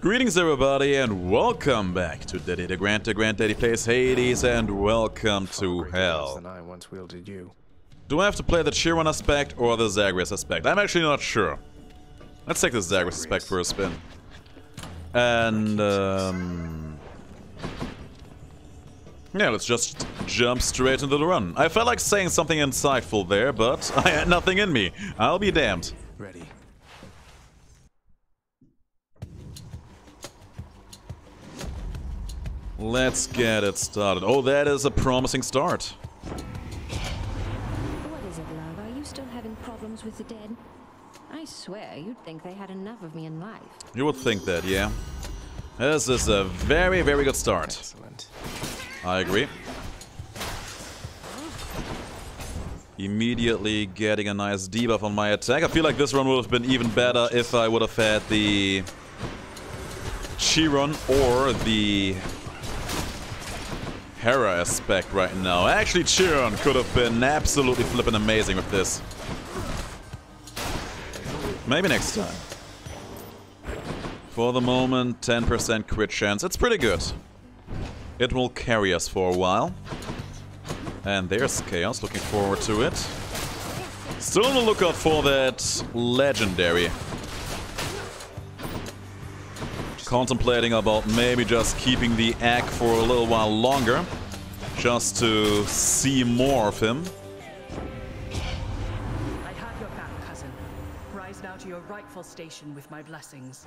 Greetings everybody and welcome back to DeGrand. DeGrand Daddy plays Hades and welcome to Hell. Do I have to play the Chiron aspect or the Zagreus aspect? I'm actually not sure. Let's take the Zagreus aspect for a spin. And yeah, let's just jump straight into the run. I felt like saying something insightful there, but I had nothing in me. I'll be damned. Ready. Let's get it started. Oh, that is a promising start. What is it, love? Are you still having problems with the dead? I swear, you'd think they had enough of me in life. You would think that, yeah. This is a very, very good start. Excellent. I agree. Immediately getting a nice debuff on my attack. I feel like this run would have been even better if I would have had the Chiron or the Hera aspect right now. Actually, Chiron could have been absolutely flippin' amazing with this. Maybe next time. For the moment, 10% crit chance. It's pretty good. It will carry us for a while. And there's Chaos, looking forward to it. Still on the lookout for that legendary. Contemplating about maybe just keeping the egg for a little while longer. Just to see more of him. I have your back, cousin. Rise now to your rightful station with my blessings.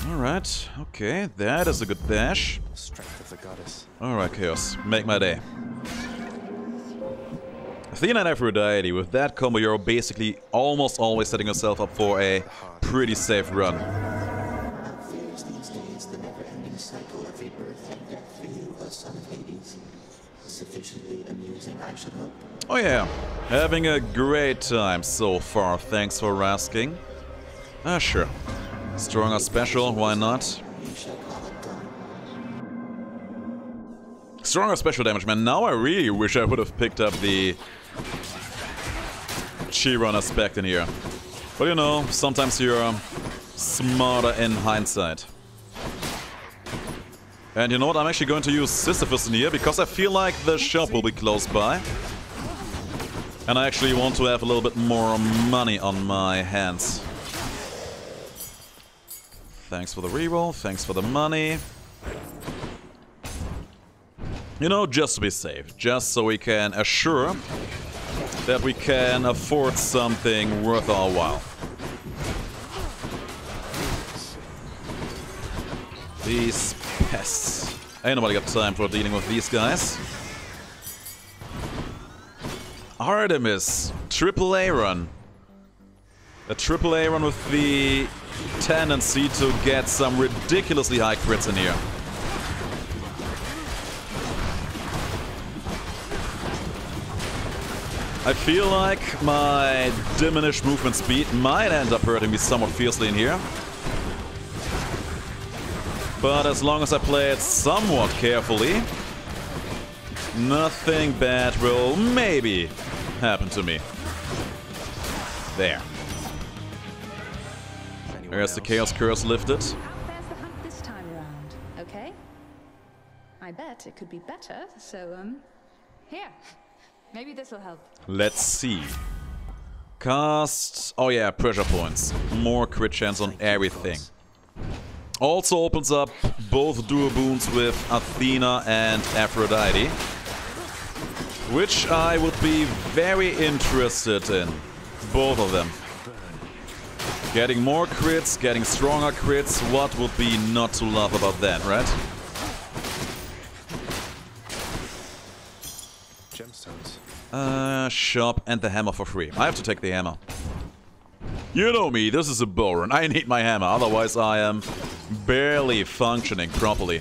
Alright, okay, that is a good dash. Strength of the goddess. Alright, Chaos, make my day. Athena and Aphrodite, with that combo you're basically almost always setting yourself up for a pretty safe run. These days, the never-ending cycle of rebirth and death for you, a son of Hades. Sufficiently amusing, I should hope. Oh yeah, having a great time so far, thanks for asking. Ah, sure. Stronger special, why not? You shall call it done. Stronger special damage, man. Now I really wish I would have picked up the Chiron aspect in here. But you know, sometimes you're smarter in hindsight. And you know what, I'm actually going to use Sisyphus in here because I feel like the shop will be close by. And I actually want to have a little bit more money on my hands. Thanks for the reroll, thanks for the money. You know, just to be safe, just so we can assure that we can afford something worth our while. These pests. Ain't nobody got time for dealing with these guys. Artemis, AAA run. A AAA run with the tendency to get some ridiculously high crits in here. I feel like my diminished movement speed might end up hurting me somewhat fiercely in here. But as long as I play it somewhat carefully, nothing bad will maybe happen to me. There. There's the Chaos Curse lifted. Out there's the hunt this time around, okay? I bet it could be better, so, here. Maybe this'll help. Let's see. Cast... oh yeah, pressure points. More crit chance on everything. Also opens up both dual boons with Athena and Aphrodite. Which I would be very interested in. Both of them. Getting more crits, getting stronger crits. What would be not to love about that, right? Gemstones. Shop and the hammer for free. I have to take the hammer. You know me, this is a bow run. I need my hammer, otherwise I am barely functioning properly.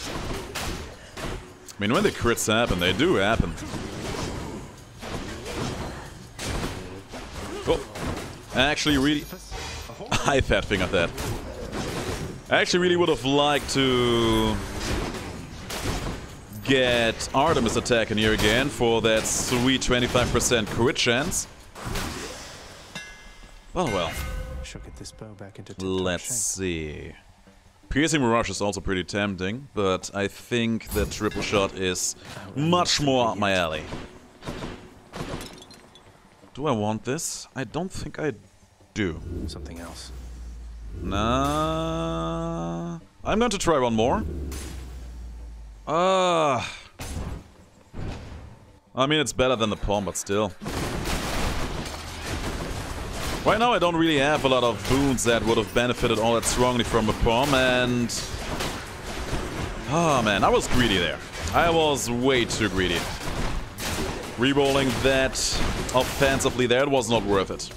I mean, when the crits happen, they do happen. Oh, I actually really... I fat fingered that. I actually really would have liked to get Artemis attack in here again for that sweet 25% crit chance. Oh well. should get this bow back into Let's see. Piercing Mirage is also pretty tempting, but I think the triple shot is much more up my alley. Do I want this? I don't think I do. Something else. Nah. I'm going to try one more. I mean, it's better than the palm, but still. Right now I don't really have a lot of boons that would have benefited all that strongly from a palm, and... oh man, I was greedy there. I was way too greedy. Rerolling that offensively there, it was not worth it.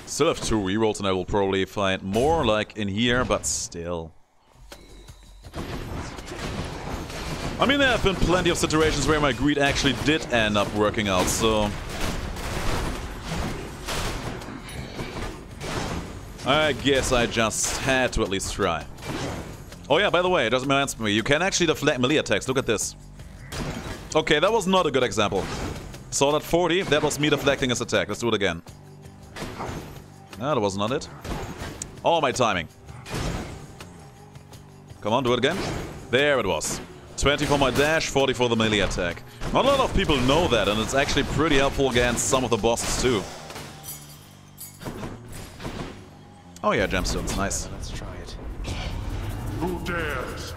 Still have 2 rerolls and I will probably find more like in here, but still. I mean, there have been plenty of situations where my greed actually did end up working out, so... I guess I just had to at least try. Oh yeah, by the way, it doesn't reminds me, you can actually deflect melee attacks, look at this. Okay, that was not a good example. Saw that 40, that was me deflecting his attack, let's do it again. No, that was not it. Oh, my timing. Come on, do it again. There it was. 20 for my dash, 40 for the melee attack. Not a lot of people know that, and it's actually pretty helpful against some of the bosses too. Oh yeah, gemstones, nice. Let's try it. Who dares?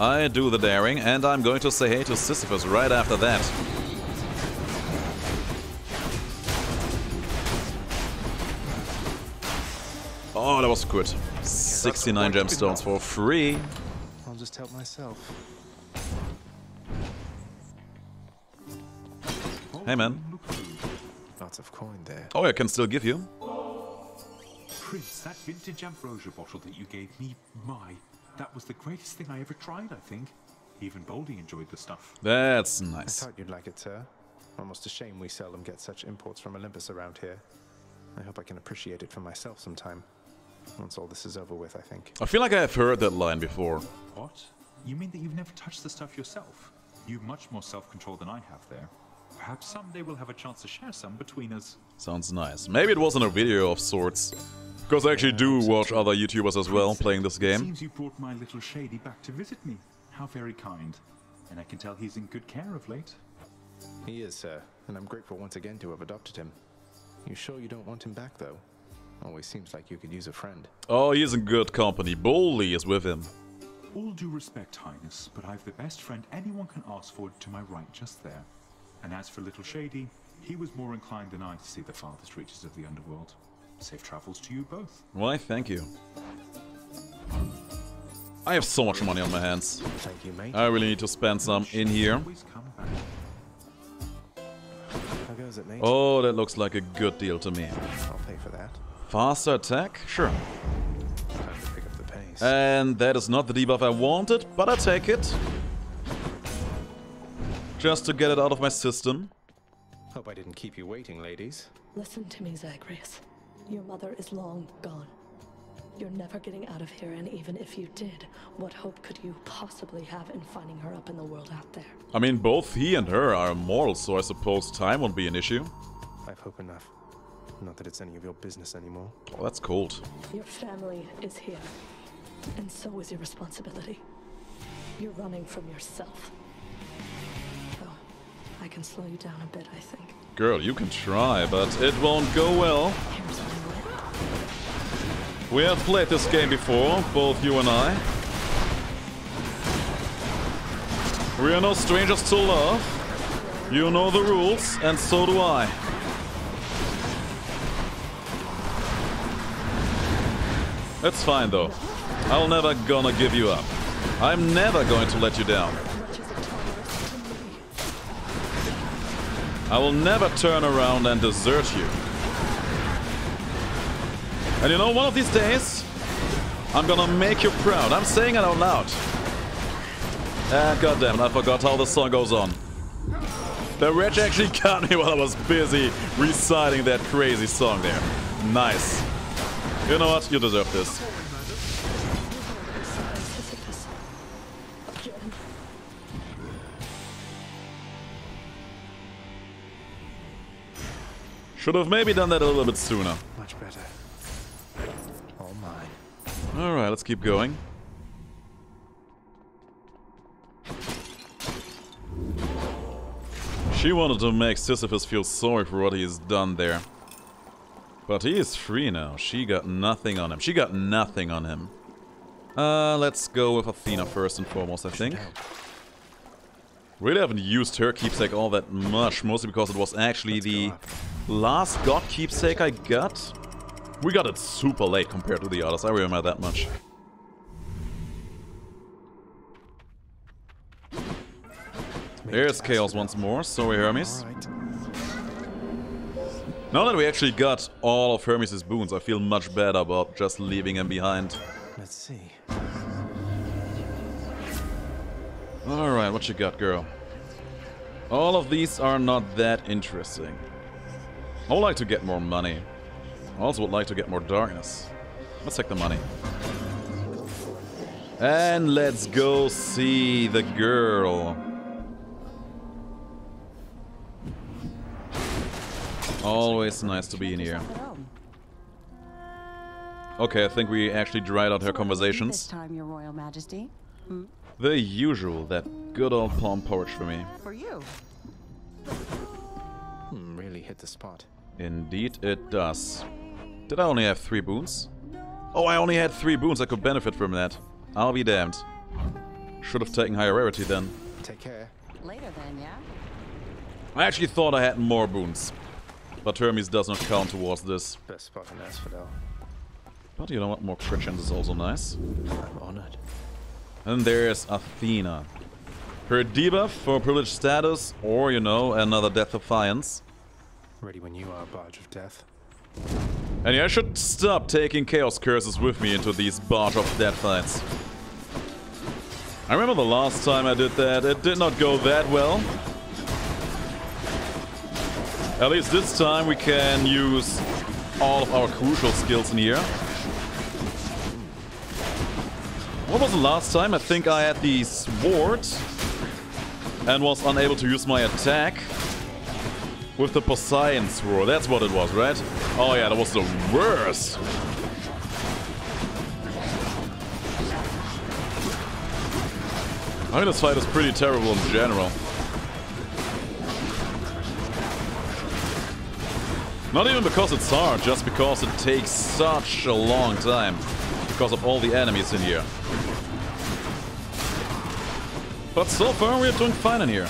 I do the daring, and I'm going to say hey to Sisyphus right after that. Oh, that was good. 69 gemstones for free. I'll just help myself. Hey man. Lots of coin there. Oh, I can still give you. Prince, that vintage ambrosia bottle that you gave me, that was the greatest thing I ever tried, I think. Even Boldy enjoyed the stuff. That's I nice. thought you'd like it, sir. Almost a shame we seldom get such imports from Olympus around here. I hope I can appreciate it for myself sometime. Once all this is over with, I think. I feel like I've heard that line before. What? You mean that you've never touched the stuff yourself? You've much more self-control than I have there. Perhaps someday we'll have a chance to share some between us. Sounds nice. Maybe it wasn't a video of sorts. Because I actually do watch other YouTubers as well playing this game. Seems you brought my little shady back to visit me. How very kind. And I can tell he's in good care of late. He is, sir, and I'm grateful once again to have adopted him. You sure you don't want him back, though? Always seems like you could use a friend. Oh, he is in good company. Boldy is with him. All due respect, Highness, but I've the best friend anyone can ask for to my right just there. And as for Little Shady, he was more inclined than I to see the farthest reaches of the underworld. Safe travels to you both. Why, thank you. I have so much money on my hands. Thank you, mate. I really need to spend some in here. Always come back. How goes it, mate? Oh, that looks like a good deal to me. I'll pay for that. Faster attack? Sure. Time to pick up the pace. And that is not the debuff I wanted, but I take it. Just to get it out of my system. Hope I didn't keep you waiting, ladies. Listen to me, Zagreus. Your mother is long gone. You're never getting out of here, and even if you did, what hope could you possibly have in finding her up in the world out there? I mean, both he and her are immortal, so I suppose time won't be an issue. I've hope enough. Not that it's any of your business anymore. Oh, that's cold. Your family is here, and so is your responsibility. You're running from yourself. Oh, I can slow you down a bit, I think. Girl, you can try, but it won't go well. Here's one way. We have played this game before, both you and I. We are no strangers to love. You know the rules, and so do I. It's fine though. I'll never gonna give you up. I'm never going to let you down. I will never turn around and desert you. And you know, one of these days, I'm gonna make you proud. I'm saying it out loud. Ah, goddamn, I forgot how the song goes on. The wretch actually got me while I was busy reciting that crazy song there. Nice. You know what? You deserve this. Should have maybe done that a little bit sooner. Much better. All mine. Alright, let's keep going. She wanted to make Sisyphus feel sorry for what he's done there. But he is free now. She got nothing on him. She got nothing on him. Let's go with Athena first and foremost, I think. Really haven't used her keepsake all that much, mostly because it was actually the last god keepsake I got. We got it super late compared to the others, I remember that much. There's Chaos once more, sorry Hermes. Now that we actually got all of Hermes' boons, I feel much better about just leaving him behind. Let's see. Alright, what you got, girl? All of these are not that interesting. I would like to get more money. I also would like to get more darkness. Let's take the money. And let's go see the girl. Always nice to be in here. Okay, I think we actually dried out her conversations. This time, Your Royal Majesty. The usual, that good old palm porridge for me. For you. Really hit the spot. Indeed it does. Did I only have 3 boons? Oh, I only had 3 boons, I could benefit from that. I'll be damned. Should have taken higher rarity then. Take care. Later then, yeah? I actually thought I had more boons. But Hermes does not count towards this. Best spot in Asphodel. But you know what, more crit chance is also nice. I'm honored. And there's Athena. Her debuff for privileged status, or, you know, another Death Defiance. Ready when you are, Barge of Death. And yeah, I should stop taking Chaos Curses with me into these Barge of Death fights. I remember the last time I did that, it did not go that well. At least this time we can use all of our crucial skills in here. What was the last time? I think I had the sword and was unable to use my attack with the Poseidon's roar. That's what it was, right? Oh yeah, that was the worst. I mean, this fight is pretty terrible in general. Not even because it's hard, just because it takes such a long time. Because of all the enemies in here. But so far we're doing fine in here.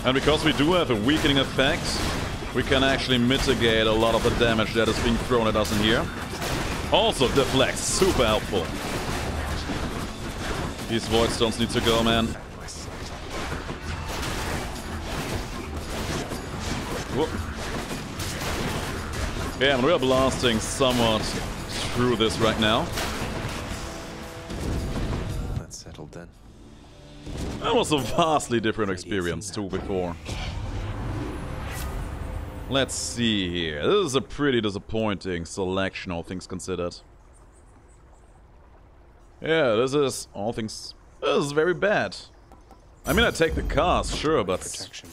And because we do have a weakening effect, we can actually mitigate a lot of the damage that is being thrown at us in here. Also deflect, super helpful. These void stones need to go, man. Whoop. Yeah, and we're blasting somewhat through this right now. That's settled then. That was a vastly different experience to before. Let's see here. This is a pretty disappointing selection, all things considered. Yeah, this is all things. This is very bad. I mean, I take the cast, sure, but Protection.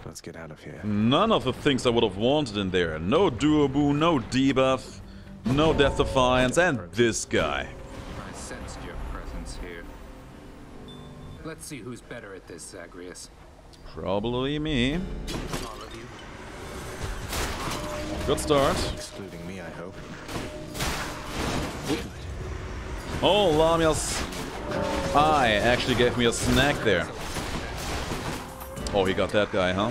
Let's get out of here. none of the things I would have wanted in there. No duo boon, no debuff, no Death Defiance, and this guy. I sensed your presence here. Let's see who's better at this, Zagreus. Probably me. All of you. Good start. Excluding me, I hope. Oh, Lamia's eye actually gave me a snack there. Oh, he got that guy, huh?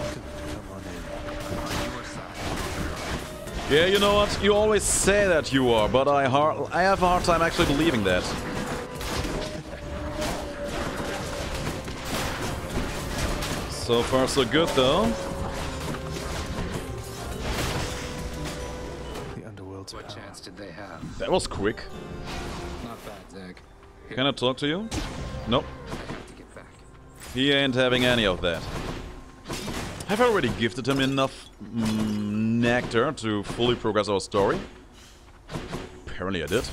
Yeah, you know what? You always say that you are, but I have a hard time actually believing that. So far, so good, though. The underworld's What power. chance did they have? That was quick. Not bad, Zag. Can I talk to you? Nope. I have to get back. He ain't having any of that. Have I already gifted him enough nectar to fully progress our story? Apparently I did.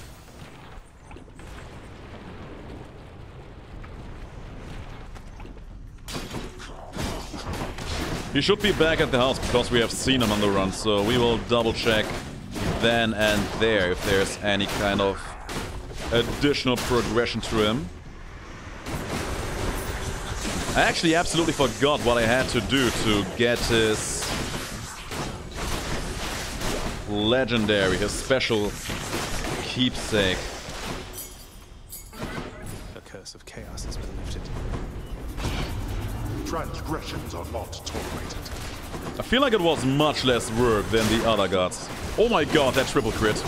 He should be back at the house because we have seen him on the run, so we will double check then and there if there's any kind of additional progression to him. I actually absolutely forgot what I had to do to get his legendary, his special keepsake. The curse of chaos has been lifted. Transgressions are not tolerated. I feel like it was much less work than the other gods. Oh my god, that triple crit.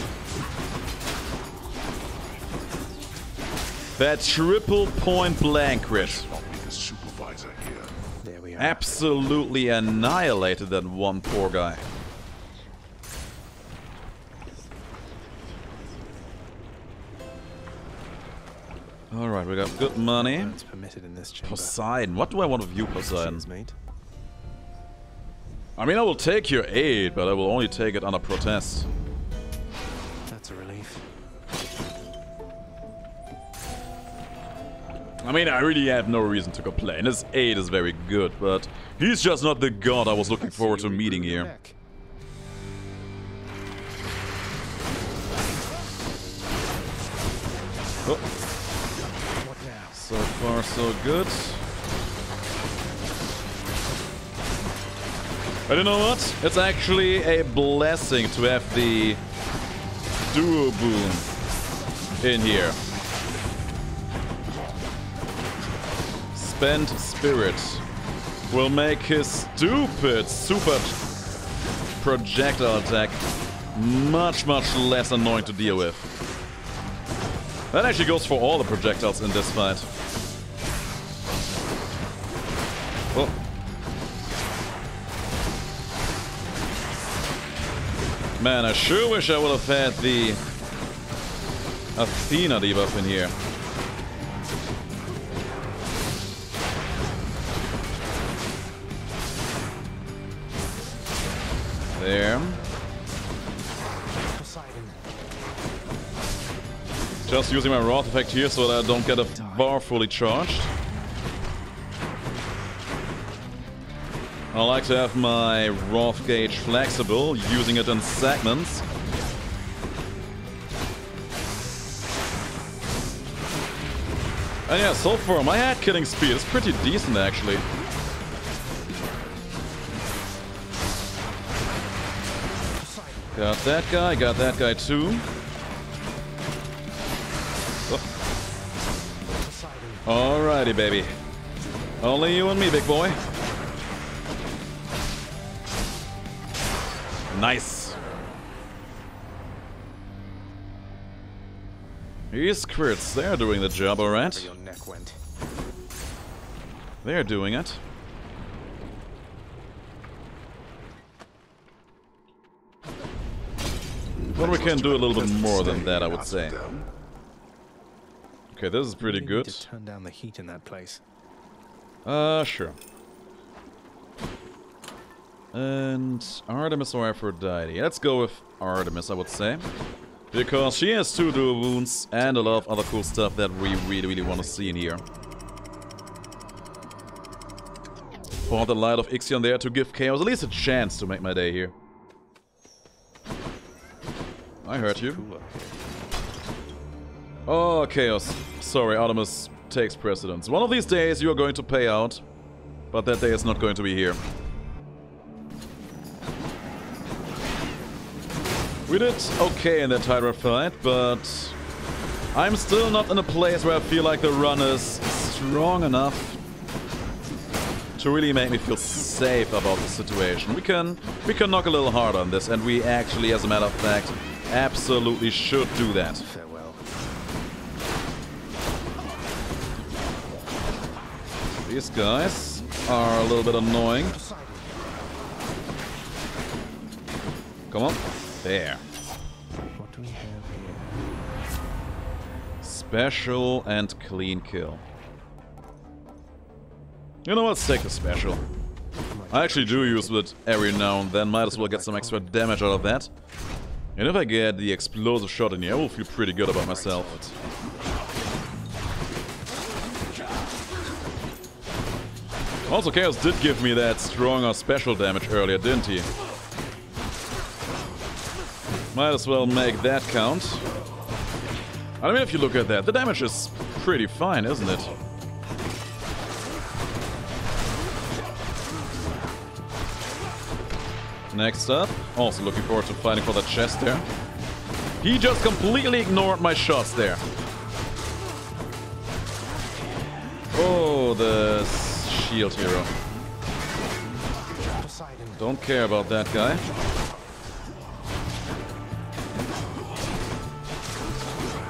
That triple point blank crit. There we are. Absolutely annihilated that one poor guy. Alright, we got good money. It's permitted in this chamber. Poseidon. What do I want to view, Poseidon? Cheers, mate. I mean, I will take your aid, but I will only take it under protest. That's a relief. I mean, I really have no reason to complain. His aid is very good, but he's just not the god I was looking forward to meeting here. Oh. So far, so good. But you know what? It's actually a blessing to have the duo boon in here. Spent spirit will make his stupid super projectile attack much less annoying to deal with. That actually goes for all the projectiles in this fight. Oh. Man, I sure wish I would have had the Athena debuff in here. There. Just using my Wrath effect here so that I don't get a bar fully charged. I like to have my Wrath gauge flexible, using it in segments. And yeah, so far my head killing speed is pretty decent actually. Got that guy too. Oh. Alrighty, baby. Only you and me, big boy. Nice. These crits, they're doing the job, alright. Your neck went. They're doing it. But we can do a little bit more than that, I would say. Okay, this is pretty good. Need to turn down the heat in that place. Sure. And Artemis or Aphrodite? Let's go with Artemis, I would say. Because she has 2 dual wounds and a lot of other cool stuff that we really want to see in here. Pour the light of Ixion there to give Chaos at least a chance to make my day here. I heard you. Oh, Chaos. Sorry, Artemis takes precedence. One of these days you are going to pay out, but that day is not going to be here. We did okay in that Hydra fight, but I'm still not in a place where I feel like the run is strong enough to really make me feel safe about the situation. We can knock a little harder on this, and we actually, as a matter of fact, absolutely should do that. Farewell. These guys are a little bit annoying. Come on. There. What do we have here? Special and clean kill. You know what? Let's take a special. I actually do use it every now and then. Might as well get some extra damage out of that. And if I get the explosive shot in here, I will feel pretty good about myself. Also, Chaos did give me that stronger special damage earlier, didn't he? Might as well make that count. I mean, if you look at that, the damage is pretty fine, isn't it? Next up, also looking forward to fighting for that chest there. He just completely ignored my shots there. Oh, the shield hero. Don't care about that guy.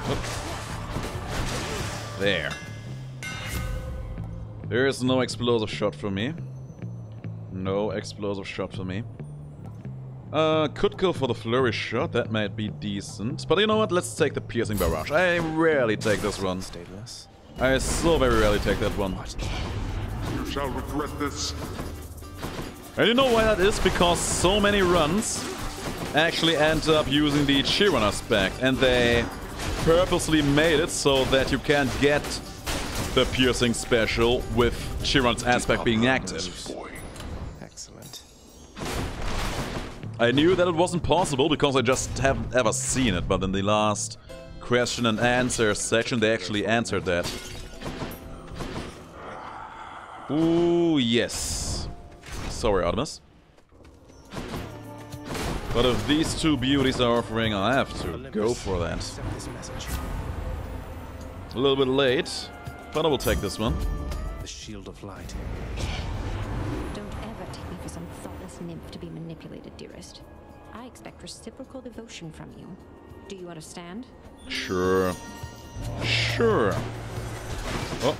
Oop. There. There is no explosive shot for me. No explosive shot for me. Could go for the flurry shot, that might be decent. But you know what, let's take the piercing barrage. I rarely take this one. I so very rarely take that one. You shall regret this. And you know why that is? Because so many runs actually end up using the Chiron aspect. And they purposely made it so that you can't get the piercing special with Chiron's aspect being active. Excellent. I knew that it wasn't possible because I just haven't ever seen it, but in the last question and answer section they actually answered that. Ooh, yes. Sorry, Artemis. But if these two beauties are offering, I have to go for that. A little bit late, but I will take this one. The shield of light. Don't ever take me for some thoughtless nymph to be manipulated, dearest. I expect reciprocal devotion from you. Do you understand? Sure. Sure. Oh.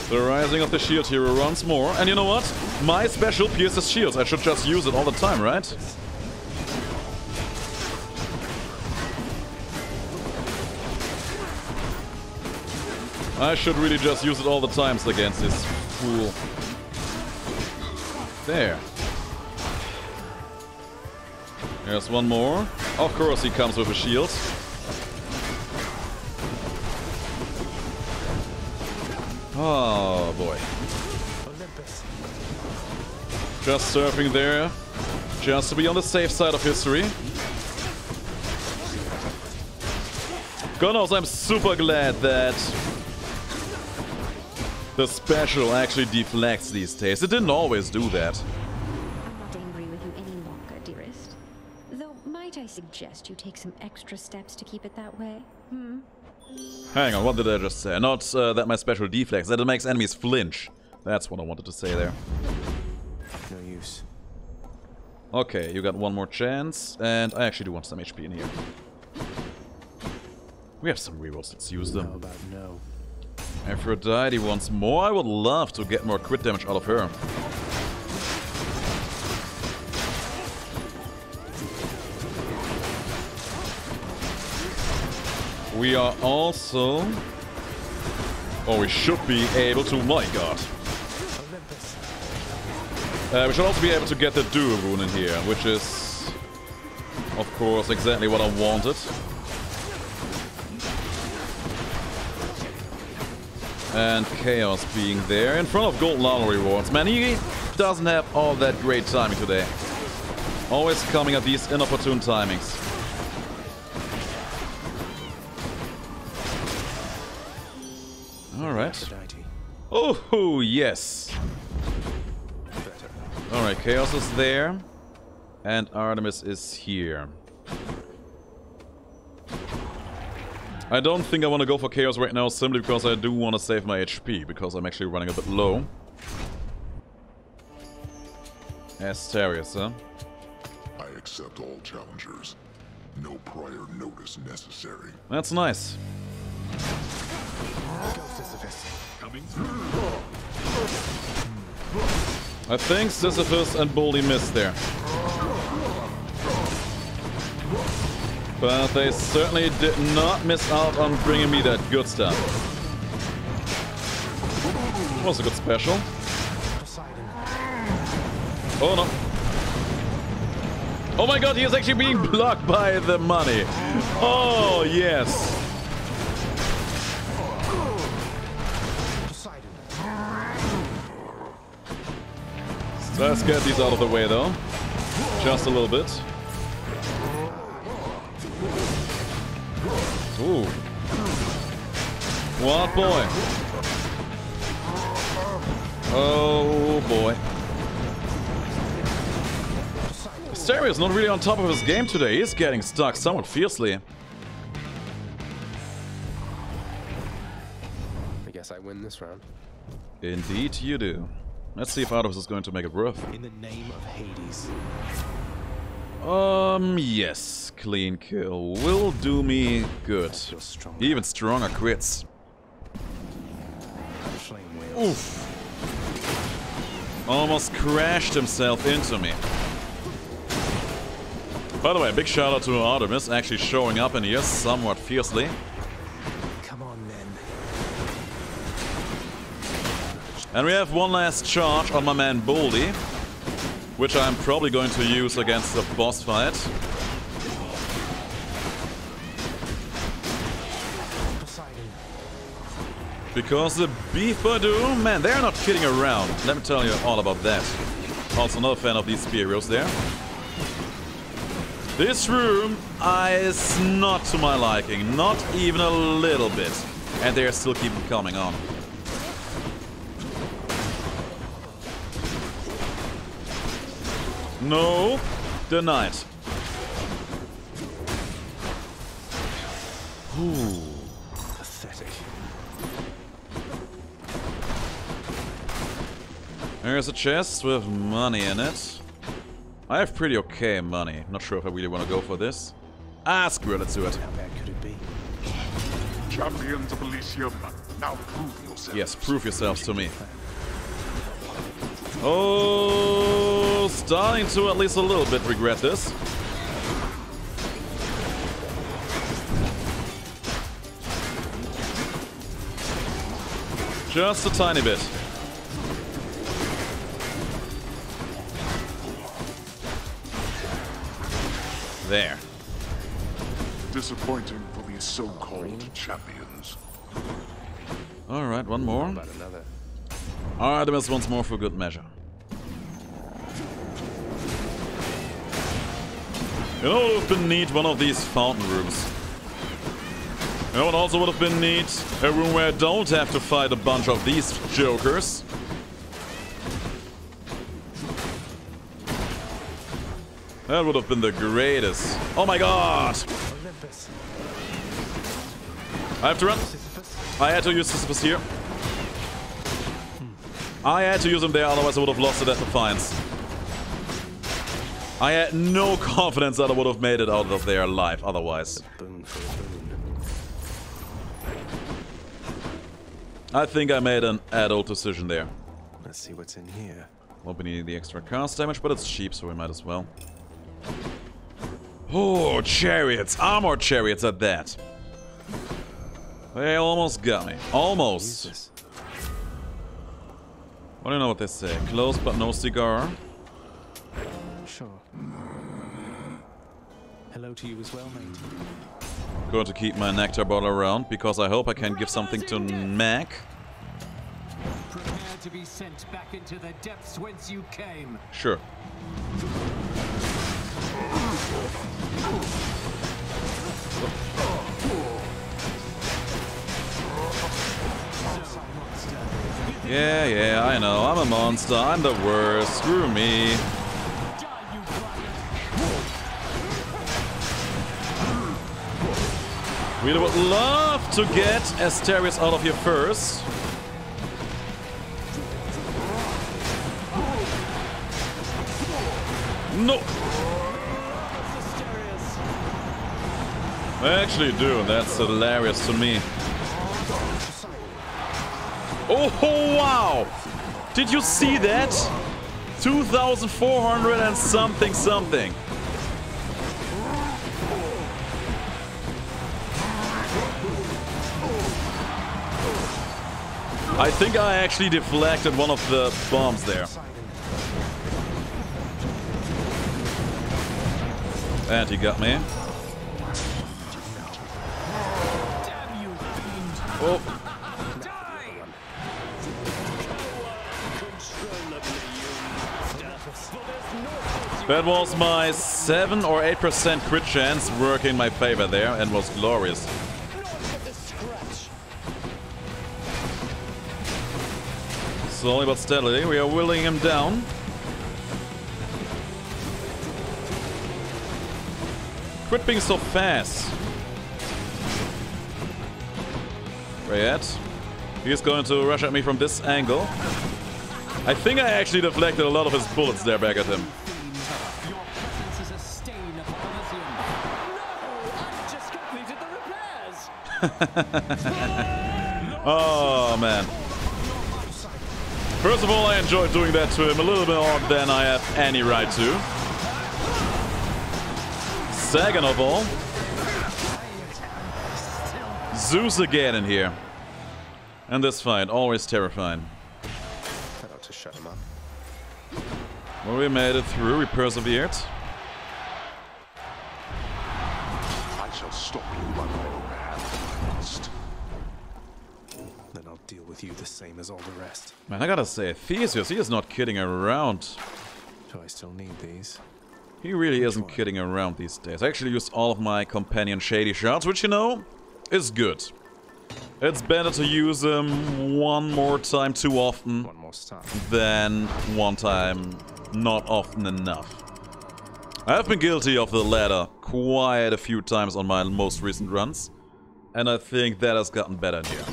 The rising of the shield hero once more. And you know what? My special pierces shields. I should just use it all the time, right? I should really just use it all the times against this fool. There. There's one more. Of course he comes with a shield. Oh boy. Just surfing there. Just to be on the safe side of history. God knows, I'm super glad that the special actually deflects these days. It didn't always do that. I'm not angry with you any longer, dearest. Though, might I suggest you take some extra steps to keep it that way? Hang on, what did I just say? Not that my special deflects, that it makes enemies flinch. That's what I wanted to say there. No use. Okay, you got one more chance, and I actually do want some HP in here. We have some rerolls, let's use them. How about no? Aphrodite once more. I would love to get more crit damage out of her. We are also... or we should be able to... my god. We should also be able to get the Duo Rune in here, which is... of course, exactly what I wanted. And Chaos being there in front of Gold Lava rewards. Man, he doesn't have all that great timing today. Always coming at these inopportune timings. Alright. Oh, yes. Alright, Chaos is there. And Artemis is here. I don't think I want to go for Chaos right now, simply because I do want to save my HP, because I'm actually running a bit low. Asterius, huh? I accept all challengers. No prior notice necessary. That's nice. Coming through. I think Sisyphus and Boldy missed there. But they certainly did not miss out on bringing me that good stuff. Was a good special. Oh no. Oh my god, he is actually being blocked by the money. Oh yes. Let's get these out of the way though. Just a little bit. Ooh. What boy? Oh boy. Zagreus not really on top of his game today. He's getting stuck somewhat fiercely. I guess I win this round. Indeed you do. Let's see if Artemis is going to make it worth. In the name of Hades. Yes. Clean kill will do me good. Even stronger crits. Oof. Almost crashed himself into me. By the way, big shout out to Artemis actually showing up in here somewhat fiercely. Come on then. And we have one last charge on my man Boldy, which I'm probably going to use against the boss fight. Because the Beef Badoo, man, they're not kidding around. Let me tell you all about that. Also another fan of these Spearos there. This room is not to my liking, not even a little bit. And they still keep coming on. No, denied. Ooh. Pathetic. There's a chest with money in it. I have pretty okay money. Not sure if I really want to go for this. Ah, screw it, let's do it. How bad could it be? Champions of Elysium, now prove yourselves. Yes, prove yourselves to me. Oh, starting to at least a little bit regret this. Just a tiny bit. There. Disappointing for these so-called champions. Alright, one more. About another. Artemis once more for good measure. You know what would have been neat? One of these fountain rooms. You know what also would have been neat? A room where I don't have to fight a bunch of these jokers. That would have been the greatest. Oh my god! I have to run. I had to use Sisyphus here. I had to use him there, otherwise I would have lost it at Defiance. I had no confidence that I would have made it out of there alive otherwise. I think I made an adult decision there. Let's see what's in here. Won't be needing the extra cast damage, but it's cheap, so we might as well. Oh, chariots! Armored chariots at that! They almost got me. Almost. I don't know what they say. Close but no cigar. Sure. Hello to you as well, mate. Going to keep my nectar bottle around because I hope I can give something to Mac. Prepare to be sent back into the depths whence you came. Sure. Yeah, I know. I'm a monster. I'm the worst. Screw me. We would love to get Asterius out of here first. No. I actually do. That's hilarious to me. Oh, wow! Did you see that? 2,400 and something. I think I actually deflected one of the bombs there. And he got me. Oh. That was my 7 or 8% crit chance working in my favor there and was glorious. Slowly but steadily, we are whittling him down. Quit being so fast. Where yet? He's going to rush at me from this angle. I think I actually deflected a lot of his bullets there back at him. Oh man. First of all, I enjoyed doing that to him a little bit more than I have any right to. Second of all, Zeus again in here. And this fight, always terrifying. That ought to shut him up. Well, we made it through, we persevered. I shall stop you by my own hand first. Then I'll deal with you the same as all the rest. Man, I gotta say, Theseus, he is not kidding around. Do I still need these? He really isn't kidding around these days. I actually used all of my companion shady shots, which, you know, is good. It's better to use them one more time too often than one time not often enough. I have been guilty of the latter quite a few times on my most recent runs, and I think that has gotten better in here.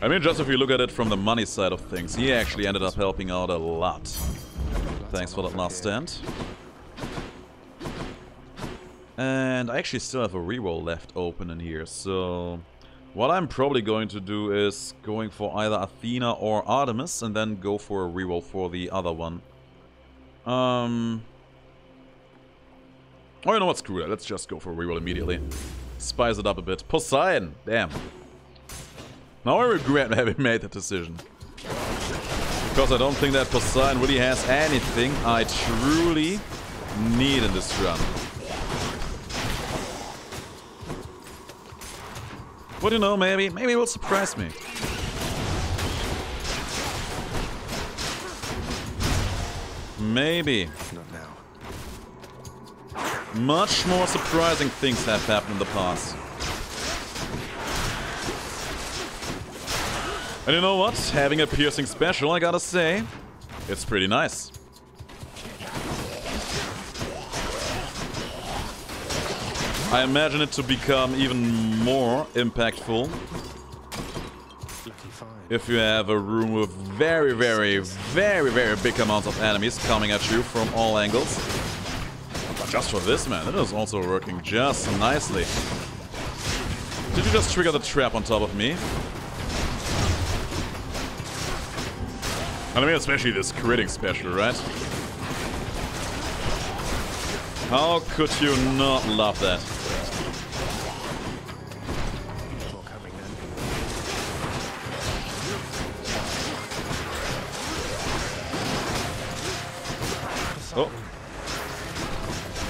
I mean, just if you look at it from the money side of things, he actually ended up helping out a lot. Thanks for that last stand. And I actually still have a reroll left open in here, so what I'm probably going to do is going for either Athena or Artemis and then go for a reroll for the other one. Oh, you know what, screw that, let's just go for a reroll immediately. Spice it up a bit. Poseidon, damn. Now I regret having made that decision. Because I don't think that Poseidon really has anything I truly need in this run. But you know, maybe it will surprise me. Maybe. Not now. Much more surprising things have happened in the past. And you know what? Having a piercing special, I gotta say, it's pretty nice. I imagine it to become even more impactful if you have a room with very big amounts of enemies coming at you from all angles. But just for this, man, it is also working just nicely. Did you just trigger the trap on top of me? I mean, especially this critting special, right? How could you not love that? Oh.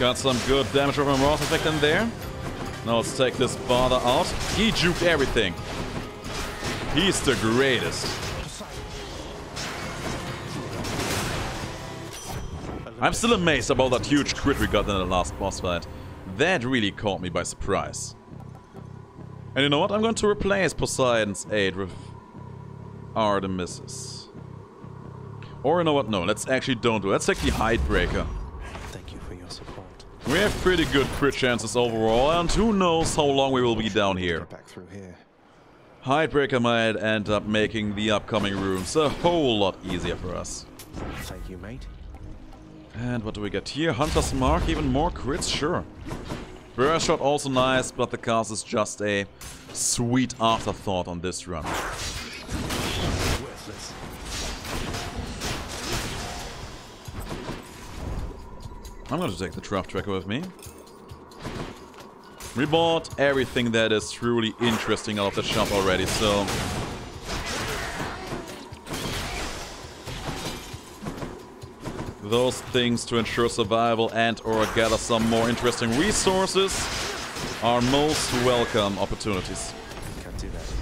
Got some good damage from a Wrath effect in there. Now let's take this bother out. He juked everything. He's the greatest. I'm still amazed about that huge crit we got in the last boss fight. That really caught me by surprise. And you know what? I'm going to replace Poseidon's aid with Artemis's. Or you know what? No, let's actually don't do it. Let's take the Hidebreaker. Thank you for your support. We have pretty good crit chances overall, and who knows how long we will be down here. Back through here. Hidebreaker might end up making the upcoming rooms a whole lot easier for us. Thank you, mate. And what do we get here? Hunter's Mark, even more crits? Sure. Burst Shot also nice, but the cast is just a sweet afterthought on this run. I'm going to take the Trap Tracker with me. We bought everything that is truly interesting out of the shop already, so... those things to ensure survival and or gather some more interesting resources are most welcome opportunities. Can't do that.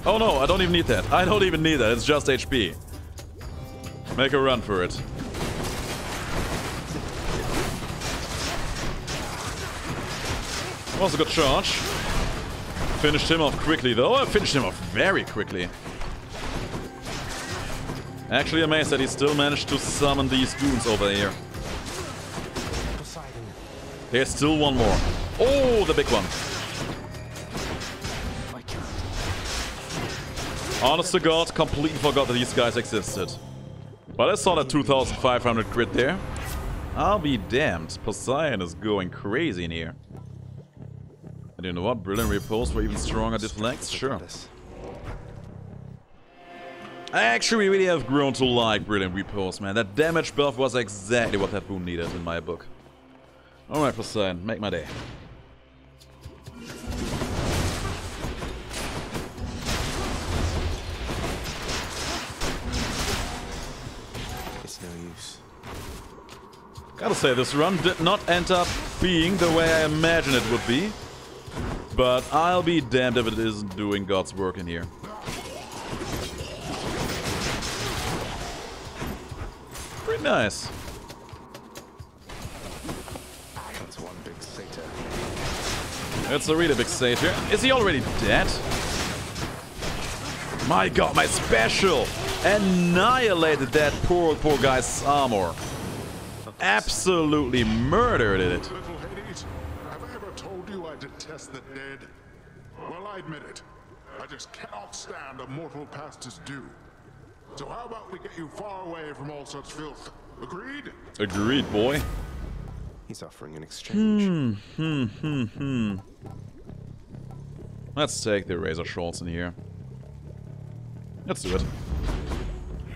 Oh no, I don't even need that. I don't even need that. It's just HP. Make a run for it. Was a good charge. Finished him off quickly though. I finished him off very quickly. Actually amazed that he still managed to summon these goons over here. There's still one more. Oh, the big one. Honest to God, completely forgot that these guys existed. But I saw that 2,500 crit there. I'll be damned. Poseidon is going crazy in here. And you know what? Brilliant repose for even stronger deflects? Sure. I actually really have grown to like Brilliant Repose, man. That damage buff was exactly what that boon needed in my book. Alright, Poseidon, make my day. It's no use. Gotta say, this run did not end up being the way I imagined it would be. But I'll be damned if it isn't doing God's work in here. Pretty nice. That's one big satyr. It's a really big satyr. Is he already dead? My god, my special annihilated that poor guy's armor. Absolutely murdered it. Little Hades, have I ever told you I detest the dead? Well, I admit it. I just cannot stand a mortal past his due. So how about we get you far away from all such filth? Agreed? Agreed, boy. He's offering an exchange. Let's take the razor shorts in here. Let's do it.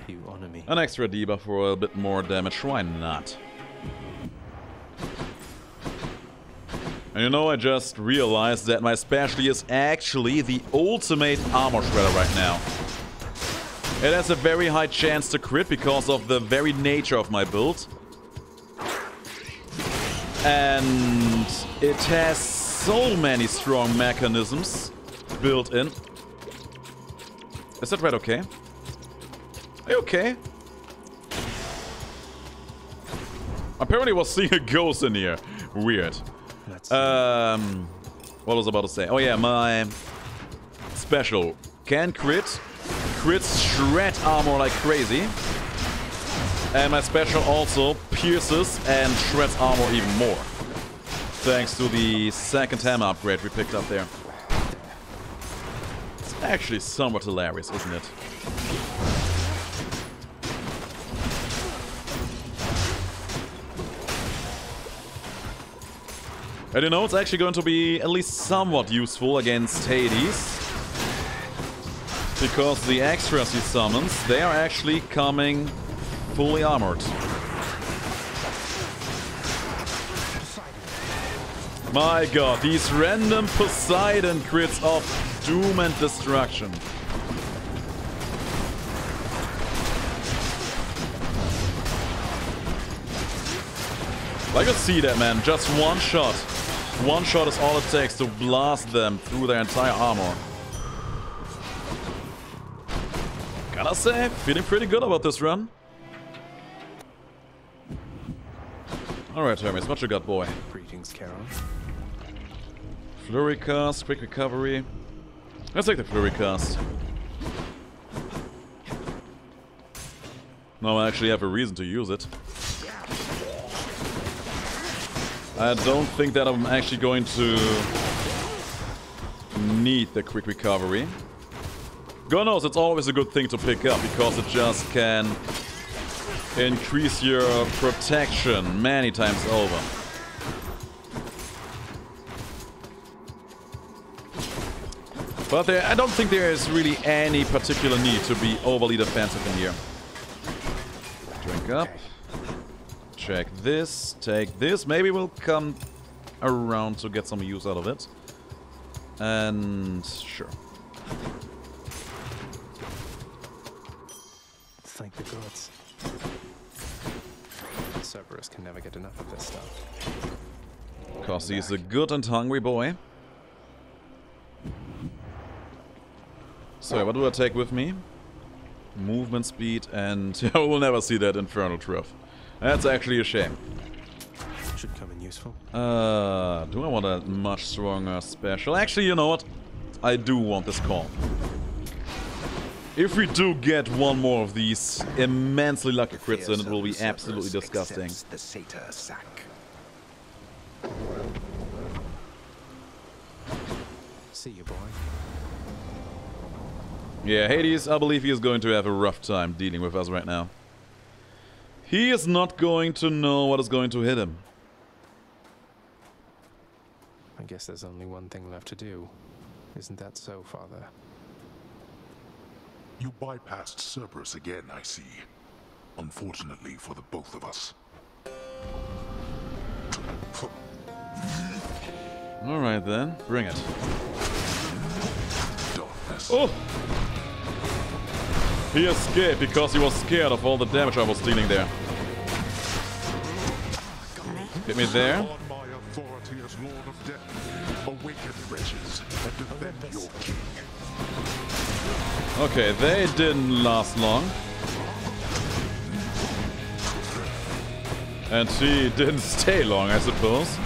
You honor me. An extra debuff for a bit more damage. Why not? And you know, I just realized that my specialty is actually the ultimate armor shredder right now. It has a very high chance to crit because of the very nature of my build. And it has so many strong mechanisms built in. Is that right okay? Are you okay? Apparently I was seeing a ghost in here. Weird. What was I about to say? Oh yeah, my special can crit. Crits shred armor like crazy. And my special also pierces and shreds armor even more. Thanks to the second hammer upgrade we picked up there. It's actually somewhat hilarious, isn't it? And you know, it's actually going to be at least somewhat useful against Hades. Because the extras he summons, they are actually coming fully armored. My god, these random Poseidon crits of doom and destruction. I could see that, man. Just one shot. One shot is all it takes to blast them through their entire armor. Gotta say, feeling pretty good about this run. Alright, Hermes, what you got, boy? Greetings, Carol. Flurry cast, quick recovery. Let's take the flurry cast. Now I actually have a reason to use it. I don't think that I'm actually going to need the quick recovery. God knows, it's always a good thing to pick up because it just can increase your protection many times over. But I don't think there is really any particular need to be overly defensive in here. Drink up. Check this. Take this. Maybe we'll come around to get some use out of it. And sure. Thank the gods. Cerberus can never get enough of this stuff. Because he's a good and hungry boy. So, what do I take with me? Movement speed, and we'll never see that infernal trough. That's actually a shame. Should come in useful. Do I want a much stronger special? Actually, you know what? I do want this call. If we do get one more of these immensely lucky crits, then it will be absolutely disgusting. The satyr sack. See you, boy. Yeah, Hades, I believe he is going to have a rough time dealing with us right now. He is not going to know what is going to hit him. I guess there's only one thing left to do. Isn't that so, Father? You bypassed Cerberus again, I see. Unfortunately for the both of us. Alright then, bring it. Darkness. Oh! He escaped because he was scared of all the damage I was dealing there. Hit me there. On my authority as Lord of Death, awaken wretches and defend your king. Okay, they didn't last long. And she didn't stay long, I suppose.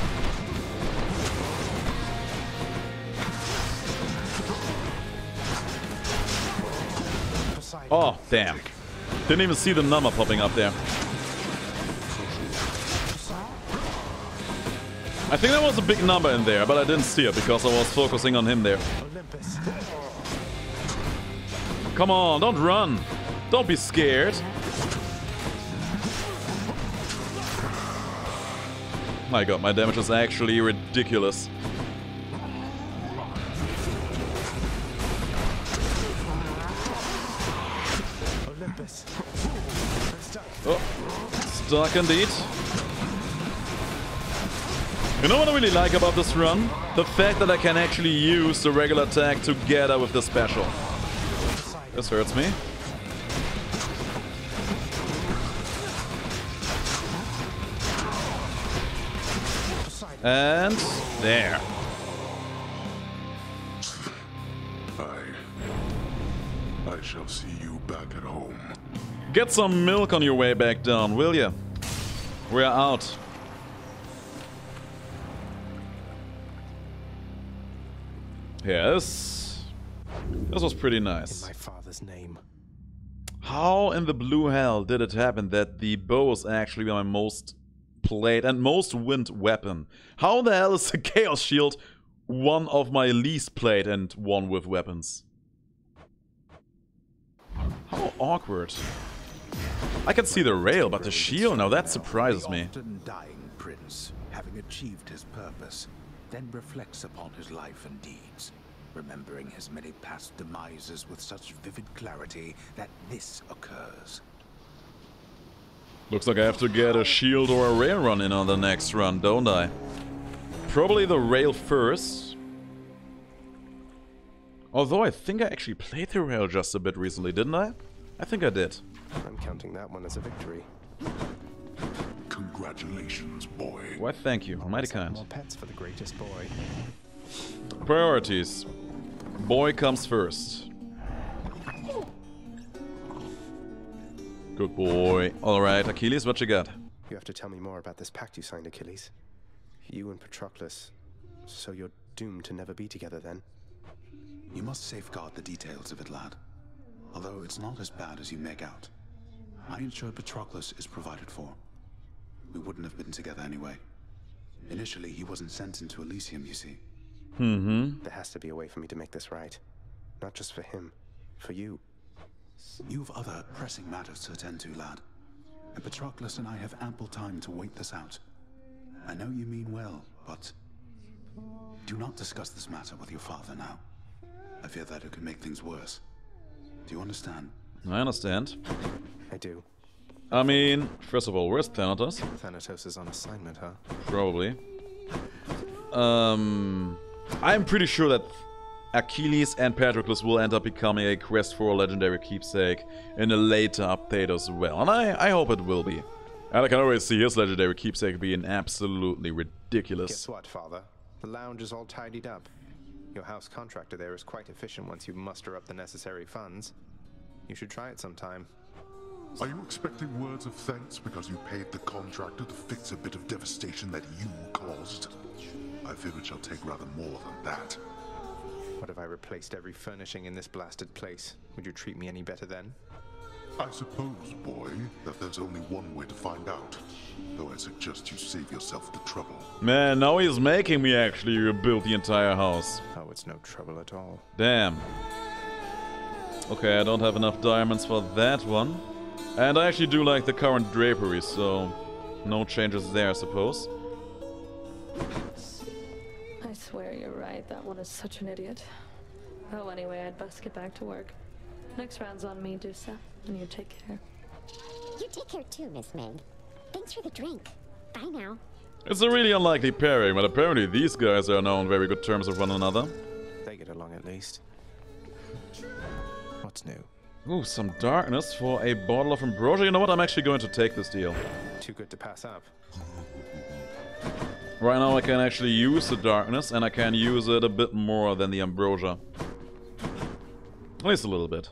Oh, damn. Didn't even see the number popping up there. I think there was a big number in there, but I didn't see it because I was focusing on him there. Come on, don't run. Don't be scared. My god, my damage is actually ridiculous. Oh, stuck indeed. You know what I really like about this run? The fact that I can actually use the regular attack together with the special. This hurts me. And there. I shall see you back at home. Get some milk on your way back down, will ya? We're out. Yeah, this was pretty nice. In my father's name. How in the blue hell did it happen that the bow is actually my most played and most wind weapon? How the hell is the Chaos Shield one of my least played and one with weapons? How awkward. I can see the rail, but the shield, now that surprises me. The often dying prince, having achieved his purpose, then reflects upon his life and deeds, remembering his many past demises with such vivid clarity that this occurs. Looks like I have to get a shield or a rail run in on the next run, don't I? Probably the rail first. Although I think I actually played the rail just a bit recently, didn't I? I think I did. I'm counting that one as a victory. Congratulations, boy. Why, thank you. Mighty kind. More pets for the greatest boy. Priorities. Boy comes first. Good boy. Alright, Achilles, what you got? You have to tell me more about this pact you signed, Achilles. You and Patroclus. So you're doomed to never be together then? You must safeguard the details of it, lad. Although it's not as bad as you make out. I ensure Patroclus is provided for. We wouldn't have been together anyway. Initially, he wasn't sent into Elysium, you see. There has to be a way for me to make this right. Not just for him, for you. You've other pressing matters to attend to, lad. And Patroclus and I have ample time to wait this out. I know you mean well, but do not discuss this matter with your father now. I fear that it could make things worse. Do you understand? I understand. I do. I mean, first of all, where's Thanatos? Thanatos is on assignment, huh? Probably. I'm pretty sure that Achilles and Patroclus will end up becoming a quest for a legendary keepsake in a later update as well. And I hope it will be. And I can already see his legendary keepsake being absolutely ridiculous. Guess what, Father? The lounge is all tidied up. Your house contractor there is quite efficient once you muster up the necessary funds. You should try it sometime. Are you expecting words of thanks because you paid the contractor to fix a bit of devastation that you caused? I fear it shall take rather more than that. What if I replaced every furnishing in this blasted place? Would you treat me any better then? I suppose, boy, that there's only one way to find out. Though I suggest you save yourself the trouble. Man, now he's making me actually rebuild the entire house. Oh, it's no trouble at all. Damn. Okay, I don't have enough diamonds for that one. And I actually do like the current drapery, so no changes there, I suppose. I swear you're right, that one is such an idiot. Oh, anyway, I'd best get back to work. Next round's on me, Dusa, and you take care. You take care too, Miss Meg. Thanks for the drink. Bye now. It's a really unlikely pairing, but apparently these guys are now on very good terms with one another. They get along at least. What's new? Ooh, some darkness for a bottle of ambrosia. You know what? I'm actually going to take this deal. Too good to pass up. Right now I can actually use the darkness, and I can use it a bit more than the ambrosia. At least a little bit.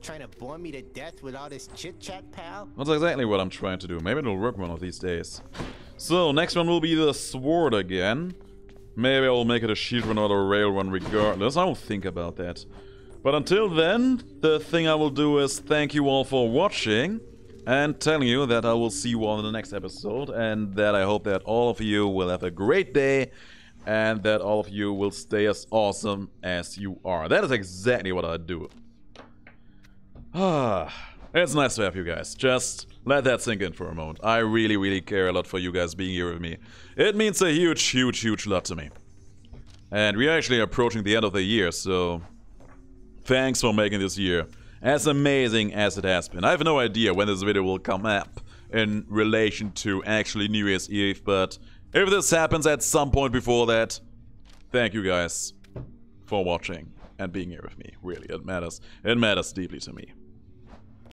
Trying to bore me to death with all this chit-chat, pal? That's exactly what I'm trying to do. Maybe it'll work one of these days. So, next one will be the sword again. Maybe I will make it a shield run or a rail run regardless. I will think about that. But until then, the thing I will do is thank you all for watching. And telling you that I will see you all in the next episode. And that I hope that all of you will have a great day. And that all of you will stay as awesome as you are. That is exactly what I do. It's nice to have you guys. Just let that sink in for a moment. I really, really care a lot for you guys being here with me. It means a huge, huge, huge lot to me. And we're actually approaching the end of the year, so thanks for making this year as amazing as it has been. I have no idea when this video will come up in relation to actually New Year's Eve, but if this happens at some point before that, thank you guys for watching and being here with me. Really, it matters. It matters deeply to me.